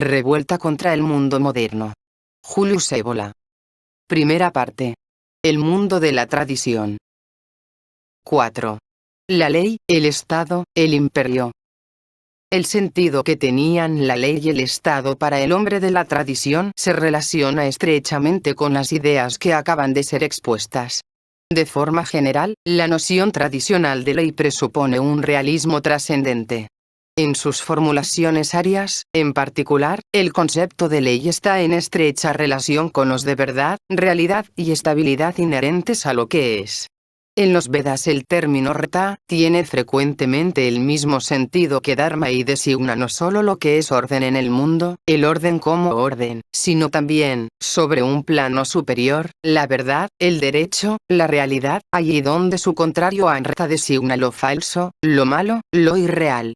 revuelta contra el mundo moderno. Julius Evola. Primera parte. El mundo de la tradición. 4. La ley, el Estado, el imperio. El sentido que tenían la ley y el Estado para el hombre de la tradición se relaciona estrechamente con las ideas que acaban de ser expuestas. De forma general, la noción tradicional de ley presupone un realismo trascendente. En sus formulaciones arias, en particular, el concepto de ley está en estrecha relación con los de verdad, realidad y estabilidad inherentes a lo que es. En los Vedas el término Rta tiene frecuentemente el mismo sentido que Dharma y designa no solo lo que es orden en el mundo, el orden como orden, sino también, sobre un plano superior, la verdad, el derecho, la realidad, allí donde su contrario Anrta designa lo falso, lo malo, lo irreal.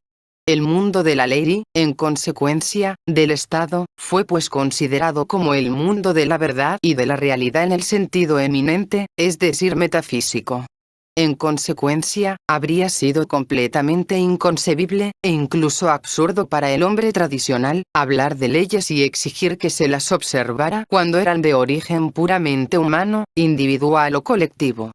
El mundo de la ley, en consecuencia, del Estado, fue pues considerado como el mundo de la verdad y de la realidad en el sentido eminente, es decir metafísico. En consecuencia, habría sido completamente inconcebible, e incluso absurdo para el hombre tradicional, hablar de leyes y exigir que se las observara cuando eran de origen puramente humano, individual o colectivo.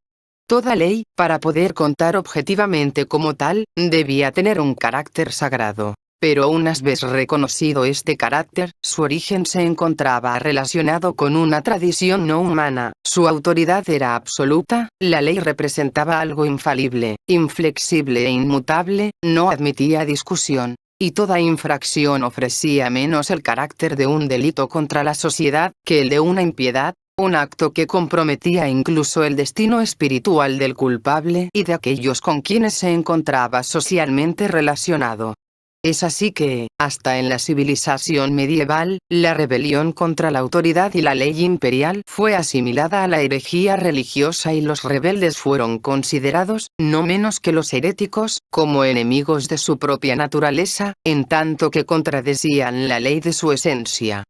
Toda ley, para poder contar objetivamente como tal, debía tener un carácter sagrado. Pero una vez reconocido este carácter, su origen se encontraba relacionado con una tradición no humana, su autoridad era absoluta, la ley representaba algo infalible, inflexible e inmutable, no admitía discusión. Y toda infracción ofrecía menos el carácter de un delito contra la sociedad, que el de una impiedad, un acto que comprometía incluso el destino espiritual del culpable y de aquellos con quienes se encontraba socialmente relacionado. Es así que, hasta en la civilización medieval, la rebelión contra la autoridad y la ley imperial fue asimilada a la herejía religiosa y los rebeldes fueron considerados, no menos que los heréticos, como enemigos de su propia naturaleza, en tanto que contradecían la ley de su esencia.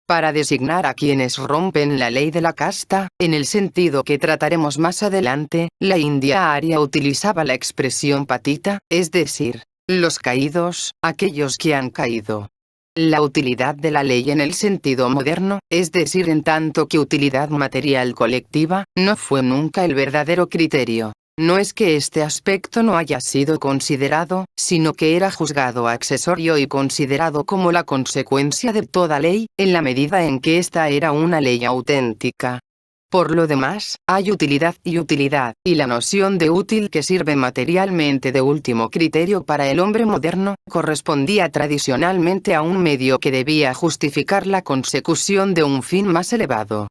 Para designar a quienes rompen la ley de la casta, en el sentido que trataremos más adelante, la India aria utilizaba la expresión patita, es decir, los caídos, aquellos que han caído. La utilidad de la ley en el sentido moderno, es decir en tanto que utilidad material colectiva, no fue nunca el verdadero criterio. No es que este aspecto no haya sido considerado, sino que era juzgado accesorio y considerado como la consecuencia de toda ley, en la medida en que ésta era una ley auténtica. Por lo demás, hay utilidad, y la noción de útil que sirve materialmente de último criterio para el hombre moderno, correspondía tradicionalmente a un medio que debía justificar la consecución de un fin más elevado.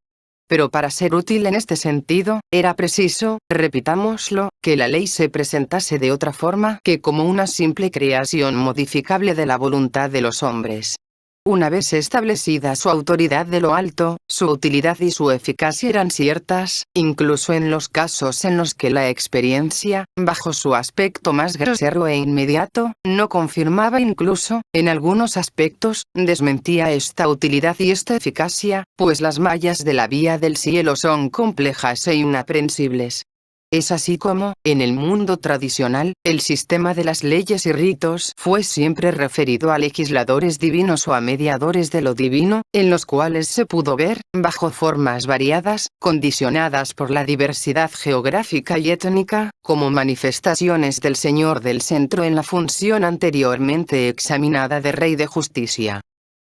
Pero para ser útil en este sentido, era preciso, repitámoslo, que la ley se presentase de otra forma que como una simple creación modificable de la voluntad de los hombres. Una vez establecida su autoridad de lo alto, su utilidad y su eficacia eran ciertas, incluso en los casos en los que la experiencia, bajo su aspecto más grosero e inmediato, no confirmaba incluso, en algunos aspectos, desmentía esta utilidad y esta eficacia, pues las mallas de la vía del cielo son complejas e inaprensibles. Es así como, en el mundo tradicional, el sistema de las leyes y ritos fue siempre referido a legisladores divinos o a mediadores de lo divino, en los cuales se pudo ver, bajo formas variadas, condicionadas por la diversidad geográfica y étnica, como manifestaciones del Señor del centro en la función anteriormente examinada de Rey de Justicia.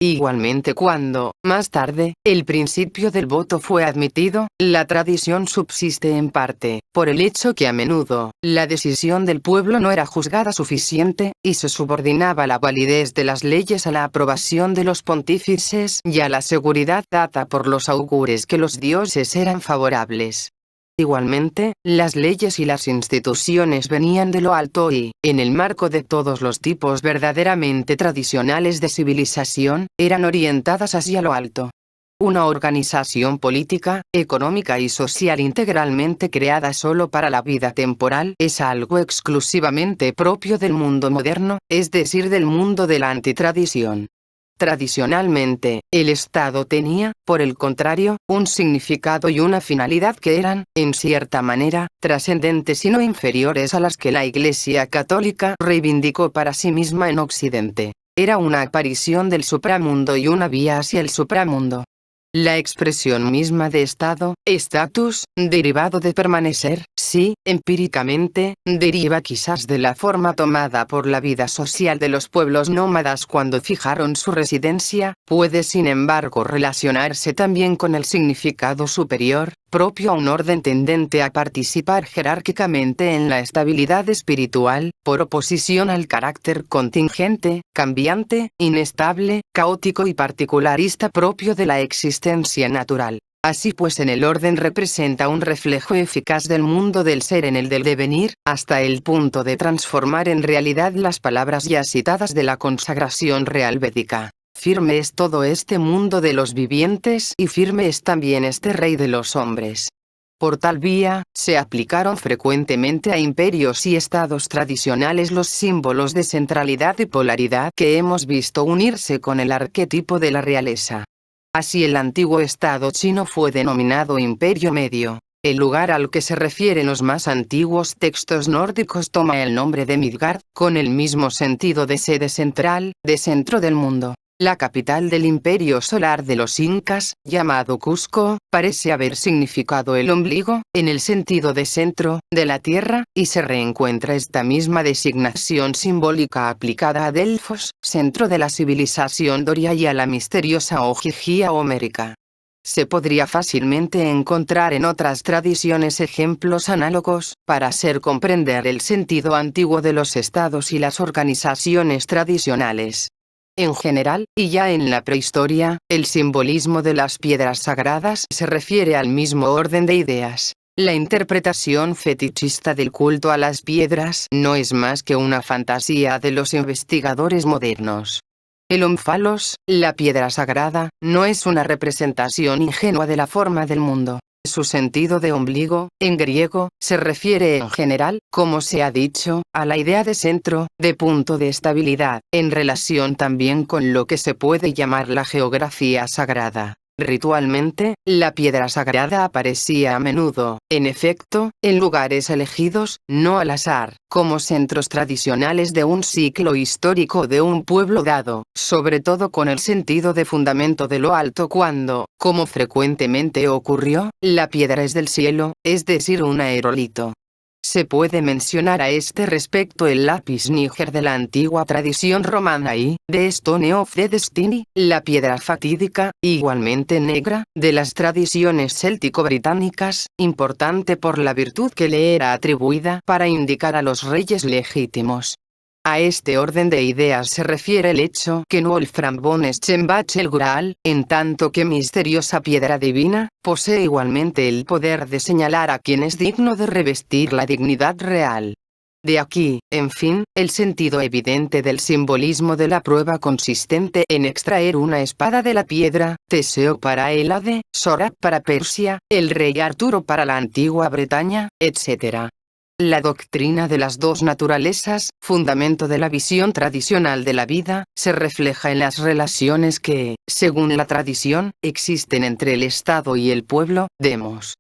Igualmente cuando, más tarde, el principio del voto fue admitido, la tradición subsiste en parte, por el hecho que a menudo, la decisión del pueblo no era juzgada suficiente, y se subordinaba la validez de las leyes a la aprobación de los pontífices y a la seguridad dada por los augures que los dioses eran favorables. Igualmente, las leyes y las instituciones venían de lo alto y, en el marco de todos los tipos verdaderamente tradicionales de civilización, eran orientadas hacia lo alto. Una organización política, económica y social integralmente creada solo para la vida temporal es algo exclusivamente propio del mundo moderno, es decir del mundo de la antitradición. Tradicionalmente, el Estado tenía, por el contrario, un significado y una finalidad que eran, en cierta manera, trascendentes y no inferiores a las que la Iglesia católica reivindicó para sí misma en Occidente. Era una aparición del supramundo y una vía hacia el supramundo. La expresión misma de estado, estatus, derivado de permanecer, sí, empíricamente, deriva quizás de la forma tomada por la vida social de los pueblos nómadas cuando fijaron su residencia, puede sin embargo relacionarse también con el significado superior, propio a un orden tendente a participar jerárquicamente en la estabilidad espiritual, por oposición al carácter contingente, cambiante, inestable, caótico y particularista propio de la existencia natural. Así pues el orden representa un reflejo eficaz del mundo del ser en el del devenir, hasta el punto de transformar en realidad las palabras ya citadas de la consagración real védica. Firme es todo este mundo de los vivientes y firme es también este rey de los hombres. Por tal vía, se aplicaron frecuentemente a imperios y estados tradicionales los símbolos de centralidad y polaridad que hemos visto unirse con el arquetipo de la realeza. Así el antiguo estado chino fue denominado Imperio Medio. El lugar al que se refieren los más antiguos textos nórdicos toma el nombre de Midgard, con el mismo sentido de sede central, de centro del mundo. La capital del imperio solar de los incas, llamado Cusco, parece haber significado el ombligo, en el sentido de centro, de la tierra, y se reencuentra esta misma designación simbólica aplicada a Delfos, centro de la civilización doria y a la misteriosa Ogygia homérica. Se podría fácilmente encontrar en otras tradiciones ejemplos análogos, para hacer comprender el sentido antiguo de los estados y las organizaciones tradicionales. En general, y ya en la prehistoria, el simbolismo de las piedras sagradas se refiere al mismo orden de ideas. La interpretación fetichista del culto a las piedras no es más que una fantasía de los investigadores modernos. El ómphalos, la piedra sagrada, no es una representación ingenua de la forma del mundo. Su sentido de ombligo, en griego, se refiere en general, como se ha dicho, a la idea de centro, de punto de estabilidad, en relación también con lo que se puede llamar la geografía sagrada. Ritualmente, la piedra sagrada aparecía a menudo, en efecto, en lugares elegidos, no al azar, como centros tradicionales de un ciclo histórico de un pueblo dado, sobre todo con el sentido de fundamento de lo alto cuando, como frecuentemente ocurrió, la piedra es del cielo, es decir un aerolito. Se puede mencionar a este respecto el lápiz níger de la antigua tradición romana y, de Stone of the Destiny, la piedra fatídica, igualmente negra, de las tradiciones céltico-británicas, importante por la virtud que le era atribuida para indicar a los reyes legítimos. A este orden de ideas se refiere el hecho que Wolfram von Eschenbach el Graal, en tanto que misteriosa piedra divina, posee igualmente el poder de señalar a quien es digno de revestir la dignidad real. De aquí, en fin, el sentido evidente del simbolismo de la prueba consistente en extraer una espada de la piedra, Teseo para Hélade, Sohrab para Persia, el rey Arturo para la antigua Bretaña, etc. La doctrina de las dos naturalezas, fundamento de la visión tradicional de la vida, se refleja en las relaciones que, según la tradición, existen entre el Estado y el pueblo, demos.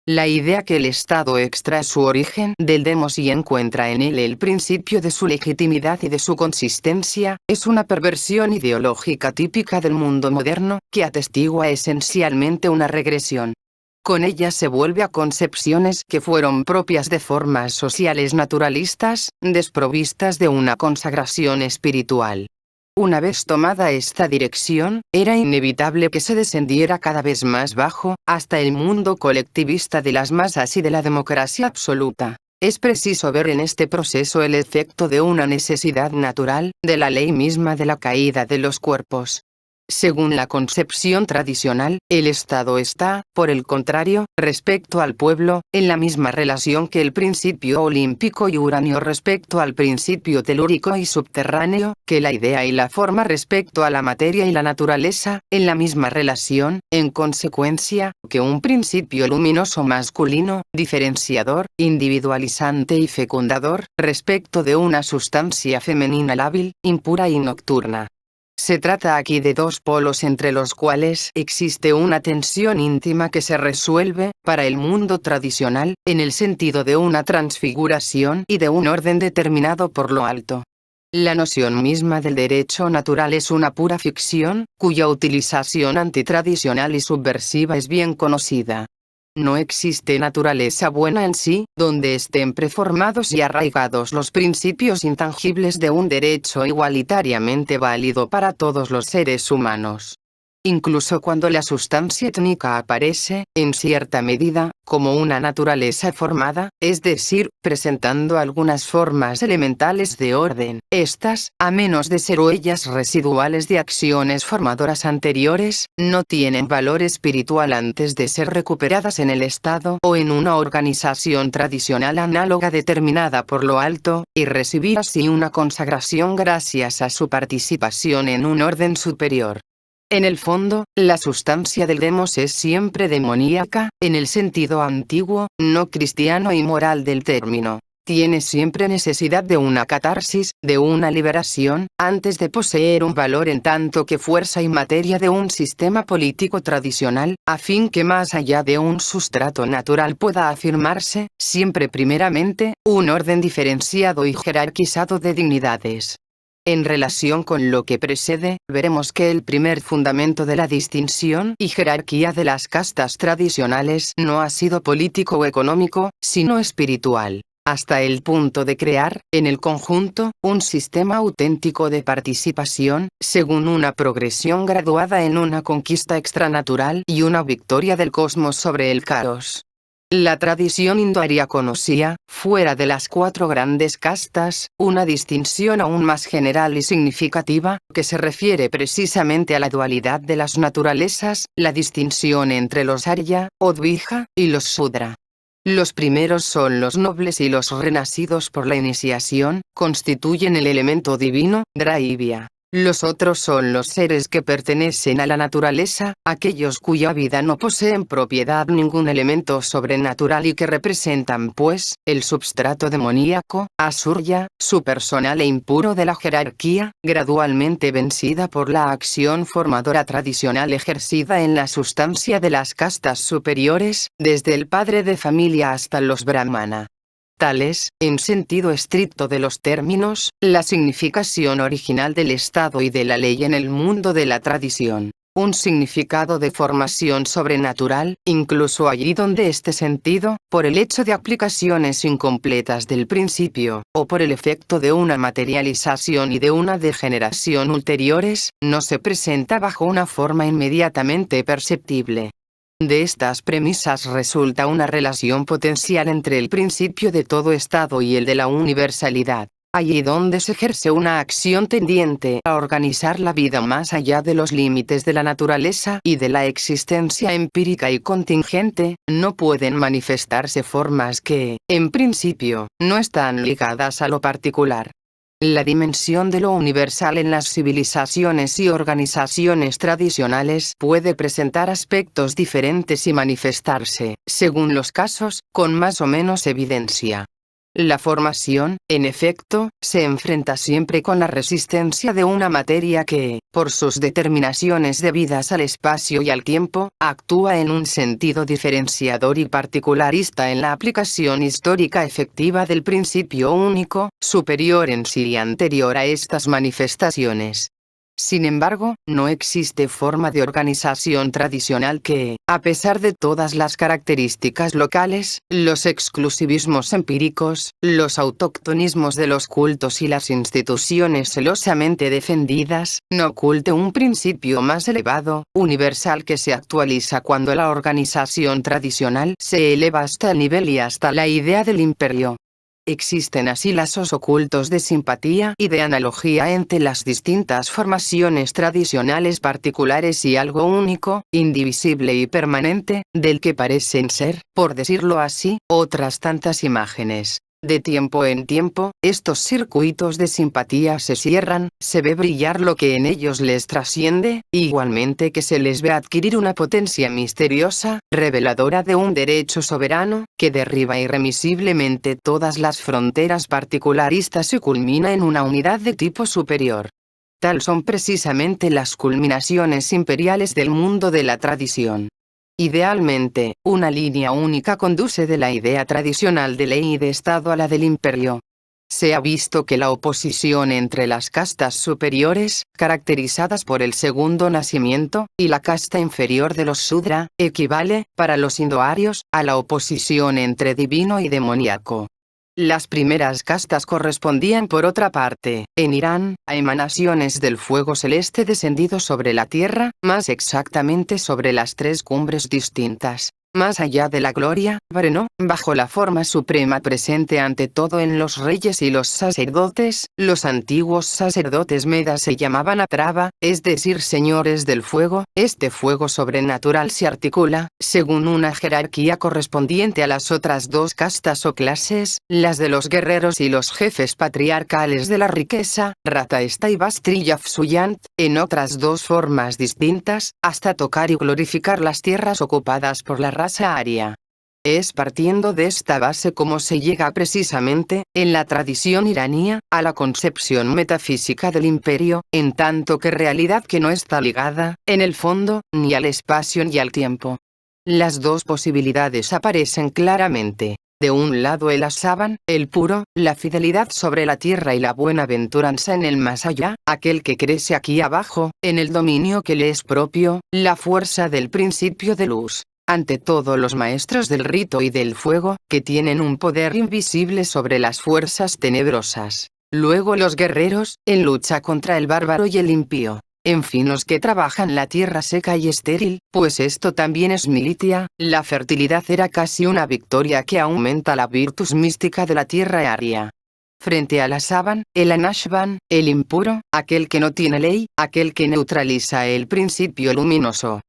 La idea que el Estado extrae su origen del demos y encuentra en él el principio de su legitimidad y de su consistencia, es una perversión ideológica típica del mundo moderno, que atestigua esencialmente una regresión. Con ella se vuelve a concepciones que fueron propias de formas sociales naturalistas, desprovistas de una consagración espiritual. Una vez tomada esta dirección, era inevitable que se descendiera cada vez más bajo, hasta el mundo colectivista de las masas y de la democracia absoluta. Es preciso ver en este proceso el efecto de una necesidad natural, de la ley misma de la caída de los cuerpos. Según la concepción tradicional, el Estado está, por el contrario, respecto al pueblo, en la misma relación que el principio olímpico y uranio respecto al principio telúrico y subterráneo, que la idea y la forma respecto a la materia y la naturaleza, en la misma relación, en consecuencia, que un principio luminoso masculino, diferenciador, individualizante y fecundador, respecto de una sustancia femenina lábil, impura y nocturna. Se trata aquí de dos polos entre los cuales existe una tensión íntima que se resuelve, para el mundo tradicional, en el sentido de una transfiguración y de un orden determinado por lo alto. La noción misma del derecho natural es una pura ficción, cuya utilización antitradicional y subversiva es bien conocida. No existe naturaleza buena en sí, donde estén preformados y arraigados los principios intangibles de un derecho igualitariamente válido para todos los seres humanos. Incluso cuando la sustancia étnica aparece, en cierta medida, como una naturaleza formada, es decir, presentando algunas formas elementales de orden, estas, a menos de ser huellas residuales de acciones formadoras anteriores, no tienen valor espiritual antes de ser recuperadas en el Estado o en una organización tradicional análoga determinada por lo alto, y recibir así una consagración gracias a su participación en un orden superior. En el fondo, la sustancia del demos es siempre demoníaca, en el sentido antiguo, no cristiano y moral del término. Tiene siempre necesidad de una catarsis, de una liberación, antes de poseer un valor en tanto que fuerza y materia de un sistema político tradicional, a fin que más allá de un sustrato natural pueda afirmarse, siempre primeramente, un orden diferenciado y jerarquizado de dignidades. En relación con lo que precede, veremos que el primer fundamento de la distinción y jerarquía de las castas tradicionales no ha sido político o económico, sino espiritual, hasta el punto de crear, en el conjunto, un sistema auténtico de participación, según una progresión graduada en una conquista extranatural y una victoria del cosmos sobre el caos. La tradición indoaria conocía, fuera de las 4 grandes castas, una distinción aún más general y significativa, que se refiere precisamente a la dualidad de las naturalezas, la distinción entre los Arya, o Dvija, y los Shudra. Los primeros son los nobles y los renacidos por la iniciación, constituyen el elemento divino, Draivya. Los otros son los seres que pertenecen a la naturaleza, aquellos cuya vida no poseen propiedad ningún elemento sobrenatural y que representan pues, el substrato demoníaco, Asurya, su personal e impuro de la jerarquía, gradualmente vencida por la acción formadora tradicional ejercida en la sustancia de las castas superiores, desde el padre de familia hasta los brahmana. Tal es, en sentido estricto de los términos, la significación original del Estado y de la ley en el mundo de la tradición. Un significado de formación sobrenatural, incluso allí donde este sentido, por el hecho de aplicaciones incompletas del principio, o por el efecto de una materialización y de una degeneración ulteriores, no se presenta bajo una forma inmediatamente perceptible. De estas premisas resulta una relación potencial entre el principio de todo Estado y el de la universalidad, allí donde se ejerce una acción tendiente a organizar la vida más allá de los límites de la naturaleza y de la existencia empírica y contingente, no pueden manifestarse formas que, en principio, no están ligadas a lo particular. La dimensión de lo universal en las civilizaciones y organizaciones tradicionales puede presentar aspectos diferentes y manifestarse, según los casos, con más o menos evidencia. La formación, en efecto, se enfrenta siempre con la resistencia de una materia que, por sus determinaciones debidas al espacio y al tiempo, actúa en un sentido diferenciador y particularista en la aplicación histórica efectiva del principio único, superior en sí y anterior a estas manifestaciones. Sin embargo, no existe forma de organización tradicional que, a pesar de todas las características locales, los exclusivismos empíricos, los autóctonismos de los cultos y las instituciones celosamente defendidas, no oculte un principio más elevado, universal que se actualiza cuando la organización tradicional se eleva hasta el nivel y hasta la idea del imperio. Existen así lazos ocultos de simpatía y de analogía entre las distintas formaciones tradicionales particulares y algo único, indivisible y permanente, del que parecen ser, por decirlo así, otras tantas imágenes. De tiempo en tiempo, estos circuitos de simpatía se cierran, se ve brillar lo que en ellos les trasciende, igualmente que se les ve adquirir una potencia misteriosa, reveladora de un derecho soberano, que derriba irremisiblemente todas las fronteras particularistas y culmina en una unidad de tipo superior. Tal son precisamente las culminaciones imperiales del mundo de la tradición. Idealmente, una línea única conduce de la idea tradicional de ley y de Estado a la del imperio. Se ha visto que la oposición entre las castas superiores, caracterizadas por el segundo nacimiento, y la casta inferior de los Shudra, equivale, para los indoarios, a la oposición entre divino y demoníaco. Las primeras castas correspondían por otra parte, en Irán, a emanaciones del fuego celeste descendido sobre la tierra, más exactamente sobre las tres cumbres distintas. Más allá de la gloria, Breno, bajo la forma suprema presente ante todo en los reyes y los sacerdotes, los antiguos sacerdotes medas se llamaban Atrava, es decir señores del fuego. Este fuego sobrenatural se articula, según una jerarquía correspondiente a las otras dos castas o clases, las de los guerreros y los jefes patriarcales de la riqueza, Rataesta y Bastri Yafsuyant, en otras dos formas distintas, hasta tocar y glorificar las tierras ocupadas por la raza aria. Es partiendo de esta base como se llega precisamente, en la tradición iraní, a la concepción metafísica del imperio, en tanto que realidad que no está ligada, en el fondo, ni al espacio ni al tiempo. Las dos posibilidades aparecen claramente. De un lado el asaban, el puro, la fidelidad sobre la tierra y la buenaventuranza en el más allá, aquel que crece aquí abajo, en el dominio que le es propio, la fuerza del principio de luz. Ante todo los maestros del rito y del fuego, que tienen un poder invisible sobre las fuerzas tenebrosas. Luego los guerreros, en lucha contra el bárbaro y el impío. En fin los que trabajan la tierra seca y estéril, pues esto también es militia, la fertilidad era casi una victoria que aumenta la virtud mística de la tierra aria. Frente al Asaban, el Anashvan, el impuro, aquel que no tiene ley, aquel que neutraliza el principio luminoso.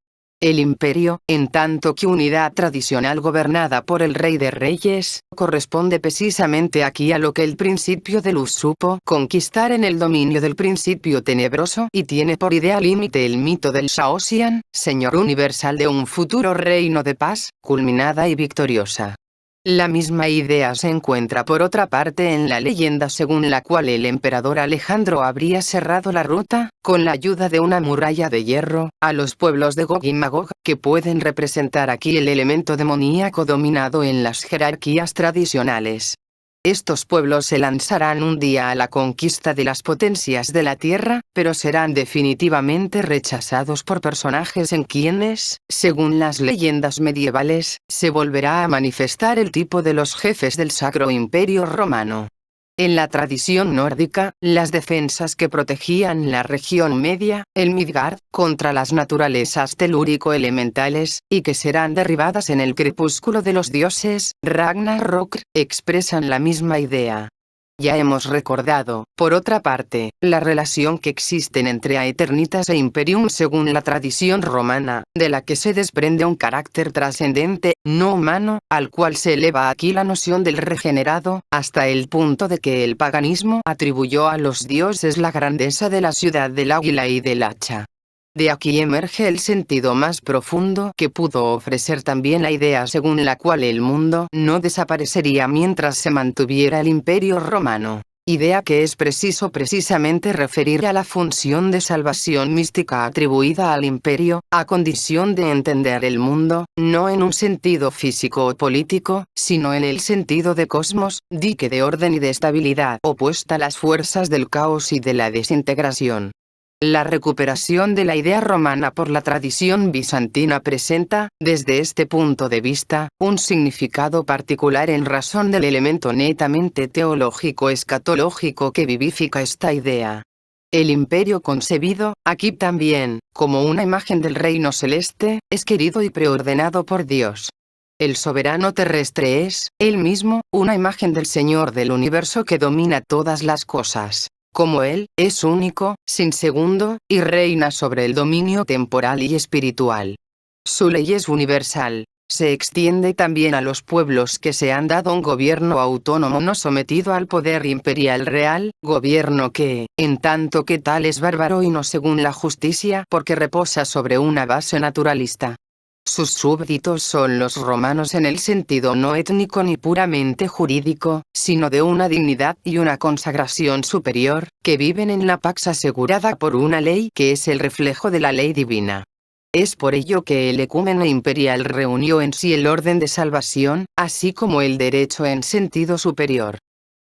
El imperio, en tanto que unidad tradicional gobernada por el rey de reyes, corresponde precisamente aquí a lo que el principio de luz supo conquistar en el dominio del principio tenebroso y tiene por idea límite el mito del Shaoxian, señor universal de un futuro reino de paz, culminada y victoriosa. La misma idea se encuentra por otra parte en la leyenda según la cual el emperador Alejandro habría cerrado la ruta, con la ayuda de una muralla de hierro, a los pueblos de Gog y Magog, que pueden representar aquí el elemento demoníaco dominado en las jerarquías tradicionales. Estos pueblos se lanzarán un día a la conquista de las potencias de la tierra, pero serán definitivamente rechazados por personajes en quienes, según las leyendas medievales, se volverá a manifestar el tipo de los jefes del Sacro Imperio Romano. En la tradición nórdica, las defensas que protegían la región media, el Midgard, contra las naturalezas telúrico-elementales, y que serán derribadas en el crepúsculo de los dioses, Ragnarok, expresan la misma idea. Ya hemos recordado, por otra parte, la relación que existen entre Aeternitas e Imperium según la tradición romana, de la que se desprende un carácter trascendente, no humano, al cual se eleva aquí la noción del regenerado, hasta el punto de que el paganismo atribuyó a los dioses la grandeza de la ciudad del águila y del hacha. De aquí emerge el sentido más profundo que pudo ofrecer también la idea según la cual el mundo no desaparecería mientras se mantuviera el imperio romano. Idea que es preciso precisamente referir a la función de salvación mística atribuida al imperio, a condición de entender el mundo, no en un sentido físico o político, sino en el sentido de cosmos, dique de orden y de estabilidad opuesta a las fuerzas del caos y de la desintegración. La recuperación de la idea romana por la tradición bizantina presenta, desde este punto de vista, un significado particular en razón del elemento netamente teológico-escatológico que vivifica esta idea. El imperio concebido, aquí también, como una imagen del reino celeste, es querido y preordenado por Dios. El soberano terrestre es, él mismo, una imagen del Señor del universo que domina todas las cosas. Como Él, es único, sin segundo, y reina sobre el dominio temporal y espiritual. Su ley es universal. Se extiende también a los pueblos que se han dado un gobierno autónomo no sometido al poder imperial real, gobierno que, en tanto que tal es bárbaro y no según la justicia porque reposa sobre una base naturalista. Sus súbditos son los romanos en el sentido no étnico ni puramente jurídico, sino de una dignidad y una consagración superior, que viven en la pax asegurada por una ley que es el reflejo de la ley divina. Es por ello que el ecúmeno imperial reunió en sí el orden de salvación, así como el derecho en sentido superior.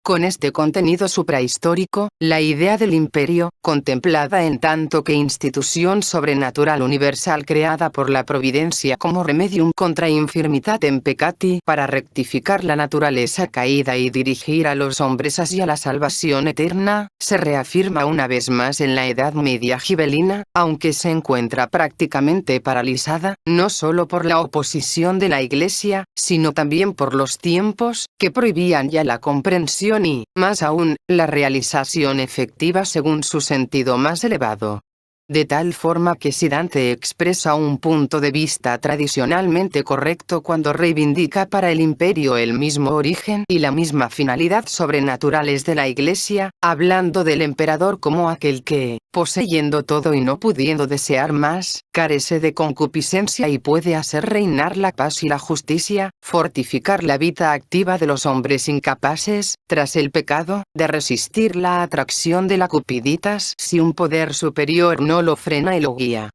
Con este contenido suprahistórico, la idea del imperio, contemplada en tanto que institución sobrenatural universal creada por la providencia como remedium contra infirmitatem peccati para rectificar la naturaleza caída y dirigir a los hombres hacia la salvación eterna, se reafirma una vez más en la Edad Media gibelina, aunque se encuentra prácticamente paralizada, no solo por la oposición de la Iglesia, sino también por los tiempos, que prohibían ya la comprensión y, más aún, la realización efectiva según su sentido más elevado. De tal forma que si Dante expresa un punto de vista tradicionalmente correcto cuando reivindica para el imperio el mismo origen y la misma finalidad sobrenaturales de la Iglesia, hablando del emperador como aquel que, poseyendo todo y no pudiendo desear más, carece de concupiscencia y puede hacer reinar la paz y la justicia, fortificar la vida activa de los hombres incapaces, tras el pecado, de resistir la atracción de la cupiditas si un poder superior no lo frena y lo guía.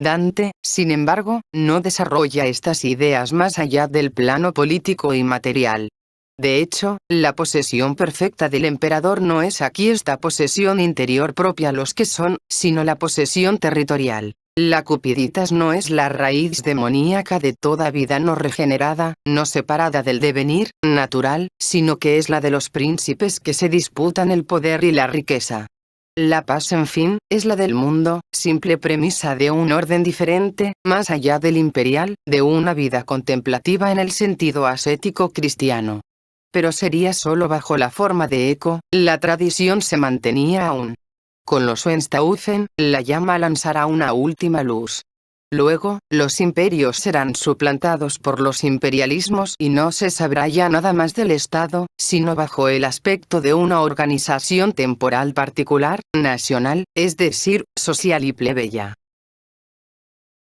Dante, sin embargo, no desarrolla estas ideas más allá del plano político y material. De hecho, la posesión perfecta del emperador no es aquí esta posesión interior propia a los que son, sino la posesión territorial. La cupiditas no es la raíz demoníaca de toda vida no regenerada, no separada del devenir natural, sino que es la de los príncipes que se disputan el poder y la riqueza. La paz, en fin, es la del mundo, simple premisa de un orden diferente, más allá del imperial, de una vida contemplativa en el sentido ascético cristiano. Pero sería solo bajo la forma de eco, la tradición se mantenía aún. Con los Hohenstaufen, la llama lanzará una última luz. Luego, los imperios serán suplantados por los imperialismos y no se sabrá ya nada más del Estado, sino bajo el aspecto de una organización temporal particular, nacional, es decir, social y plebeya.